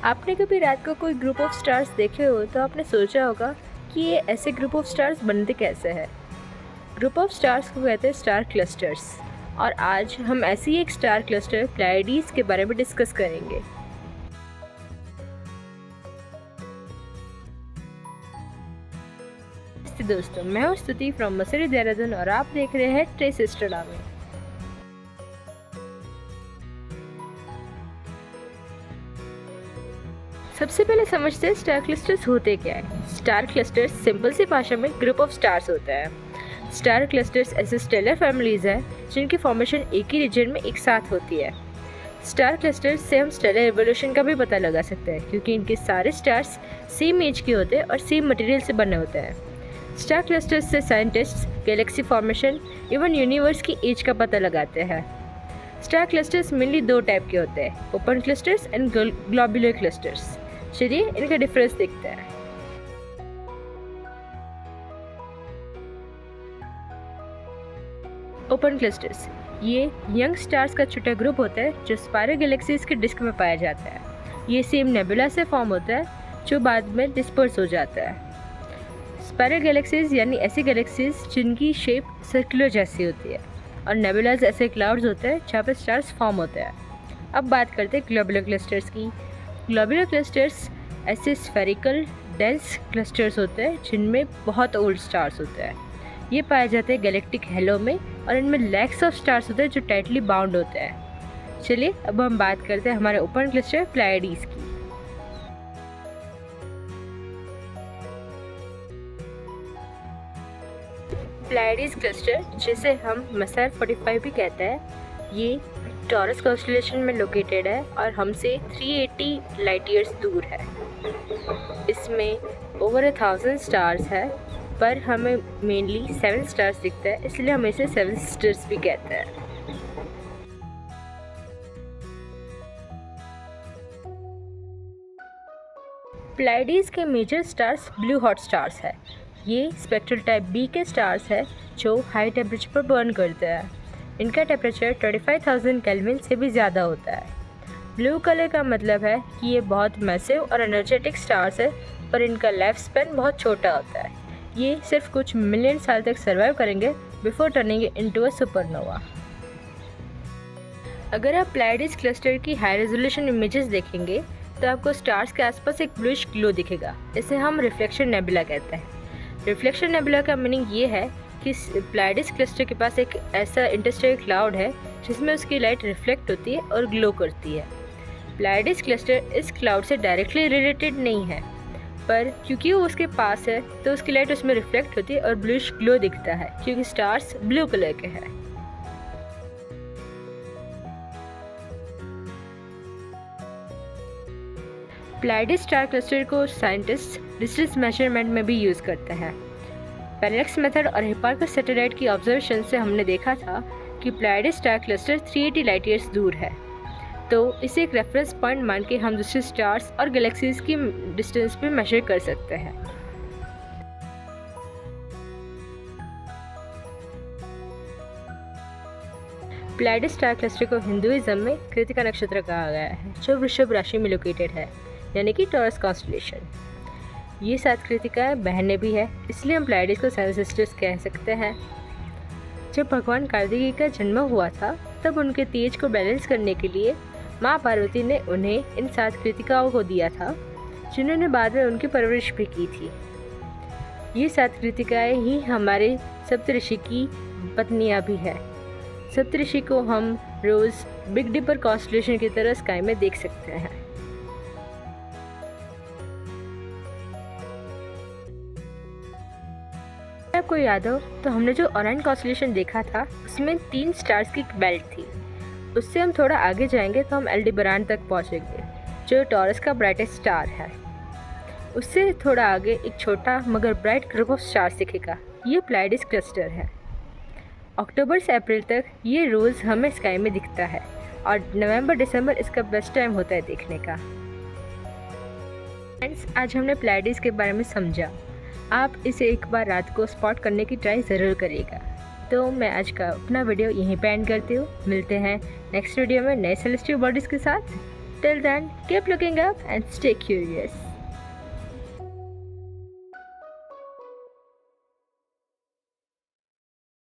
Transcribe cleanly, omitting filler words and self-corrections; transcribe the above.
आपने कभी रात को कोई ग्रुप ऑफ स्टार्स देखे हो तो आपने सोचा होगा कि ये ऐसे ग्रुप ऑफ स्टार्स बनते कैसे हैं। ग्रुप ऑफ स्टार्स को कहते हैं स्टार क्लस्टर्स। और आज हम ऐसी एक स्टार क्लस्टर प्लेयाडीज के बारे में डिस्कस करेंगे। दोस्तों, मैं हूं स्तुति फ्रॉम मसूरी देहरादून और आप देख रहे हैं ट्रेस एस्ट्रोनॉमी। सबसे पहले समझते हैं स्टार क्लस्टर्स होते क्या है। स्टार क्लस्टर्स सिंपल सी भाषा में ग्रुप ऑफ स्टार्स होता है। स्टार क्लस्टर्स ऐसे स्टेलर फैमिलीज हैं जिनकी फॉर्मेशन एक ही रीजन में एक साथ होती है। स्टार क्लस्टर्स से हम स्टेलर एवोल्यूशन का भी पता लगा सकते हैं क्योंकि इनके सारे स्टार्स सेम एज के होते हैं और सेम मटेरियल से बने होते हैं। स्टार क्लस्टर्स से scientists Galaxy formation even universe की एज का पता लगाते हैं। स्टार क्लस्टर्स मेनली दो टाइप के होते हैं, open clusters and globular clusters. चलिए इनका डिफरेंस देखते हैं। ओपन क्लस्टर्स ये यंग स्टार्स का छोटा ग्रुप होता है जो स्पाइरल गैलेक्सीज के डिस्क में पाया जाता है। ये सेम नेबुला से फॉर्म होता है जो बाद में डिस्पर्स हो जाता है। स्पाइरल गैलेक्सीज यानी ऐसी गैलेक्सीज जिनकी शेप सर्कुलर जैसी होती है, और नेबुलाज ऐसे क्लाउड्स होते हैं जहाँ पर स्टार्स फॉर्म होते हैं। अब बात करते हैं ग्लोबुलर क्लस्टर्स की। ग्लोबुलर क्लस्टर्स ऐसे स्फेरिकल डेंस क्लस्टर्स होते हैं जिनमें बहुत ओल्ड स्टार्स होते हैं। ये पाए जाते हैं गैलेक्टिक हेलो में, और इनमें लैक्स ऑफ स्टार्स होते हैं जो टाइटली बाउंड होते हैं। चलिए अब हम बात करते हैं हमारे ओपन क्लस्टर प्लेयाडीज की। प्लेयाडीज क्लस्टर, जिसे हम मेसार 45 भी कहते हैं, ये टॉरस कॉन्स्टेलेशन में लोकेटेड है और हमसे 380 लाइट ईयर्स दूर है। इसमें ओवर 1000 स्टार्स है, पर हमें मेनली 7 स्टार्स दिखता है, इसलिए हम इसे 7 सिस्टर्स भी कहते हैं। प्लेयाडीज के major stars blue hot stars है। ये स्पेक्ट्रल टाइप बी के स्टार्स है जो हाई टेम्परेचर पर बर्न करते हैं। इनका टेम्परेचर 25,000 केल्विन से भी ज़्यादा होता है। ब्लू कलर का मतलब है कि ये बहुत मैसिव और एनर्जेटिक स्टार्स है, पर इनका लाइफ स्पैन बहुत छोटा होता है। ये सिर्फ कुछ मिलियन साल तक सर्वाइव करेंगे before turning into a supernova. अगर आप प्लेयाडीज क्लस्टर की हाई रेजोल्यूशन इमेजेस देखेंगे तो आपको स्टार्स के आसपास एक ब्लूइश ग्लो दिखेगा। इसे हम रिफ्लेक्शन नेबुला कहते हैं। रिफ्लेक्शन नेबुला का मीनिंग ये है कि प्लेयाडीज क्लस्टर के पास एक ऐसा इंटरस्टेलर क्लाउड है जिसमें उसकी लाइट रिफ्लेक्ट होती है और ग्लो करती है। प्लेयाडीज क्लस्टर इस क्लाउड से डायरेक्टली रिलेटेड नहीं है, पर क्योंकि वो उसके पास है तो उसकी लाइट उसमें रिफ्लेक्ट होती है और ब्लूइश ग्लो दिखता है क्योंकि स्टार्स ब्लू कलर के हैं। प्लेयाडीज स्टार क्लस्टर को साइंटिस्ट डिस्टेंस मेजरमेंट में भी यूज़ करते हैं। पैरेलैक्स मेथड और हिपार्कस सैटेलाइट की ऑब्जर्वेशन से हमने देखा था कि प्लेयाडीज स्टार क्लस्टर 380 लाइट ईयर्स दूर है, तो इसे एक रेफरेंस पॉइंट मान के हम दूसरे स्टार्स और गैलेक्सीज की डिस्टेंस भी मेजर कर सकते हैं। प्लेयाडीज स्टार क्लस्टर को हिंदुइज्म में कृतिका नक्षत्र कहा गया है जो वृषभ राशि में लोकेटेड है, यानी कि टॉरस कॉन्स्टेलेशन। ये 7 कृतिकाएं बहनें भी है, इसलिए हम प्लेयाडीज को 7 सिस्टर्स कह सकते हैं। जब भगवान कार्तिकेय का जन्म हुआ था तब उनके तेज को बैलेंस करने के लिए माँ पार्वती ने उन्हें इन 7 कृतिकाओं को दिया था, जिन्होंने बाद में उनकी परवरिश भी की थी। ये 7 कृतिकाएं ही हमारे सप्तऋषि की पत्नियाँ भी हैं। सप्तऋषि को हम रोज़ बिग डिपर कॉन्स्टेलेशन की तरह स्काई में देख सकते हैं। आपको याद हो तो हमने जो ओराइन कॉन्स्टेलेशन देखा था उसमें 3 स्टार्स की बेल्ट थी। उससे हम थोड़ा आगे जाएंगे तो हम एल्डेबरान तक पहुंचेंगे जो टॉरस का ब्राइटेस्ट स्टार है। उससे थोड़ा आगे एक छोटा मगर ब्राइट ग्रुप ऑफ स्टार्स दिखेगा। ये प्लेयाडीज क्लस्टर है। अक्टूबर से अप्रैल तक ये रोज़ हमें स्काई में दिखता है और नवंबर दिसंबर इसका बेस्ट टाइम होता है देखने का। फ्रेंड्स, आज हमने प्लेयाडीज के बारे में समझा। आप इसे एक बार रात को स्पॉट करने की ट्राई ज़रूर करिएगा। तो मैं आज का अपना वीडियो यहीं पे एंड करती हूँ। मिलते हैं नेक्स्ट वीडियो में नए सेलेस्टियल बॉडीज़ के साथ। Till then, keep looking up and stay curious.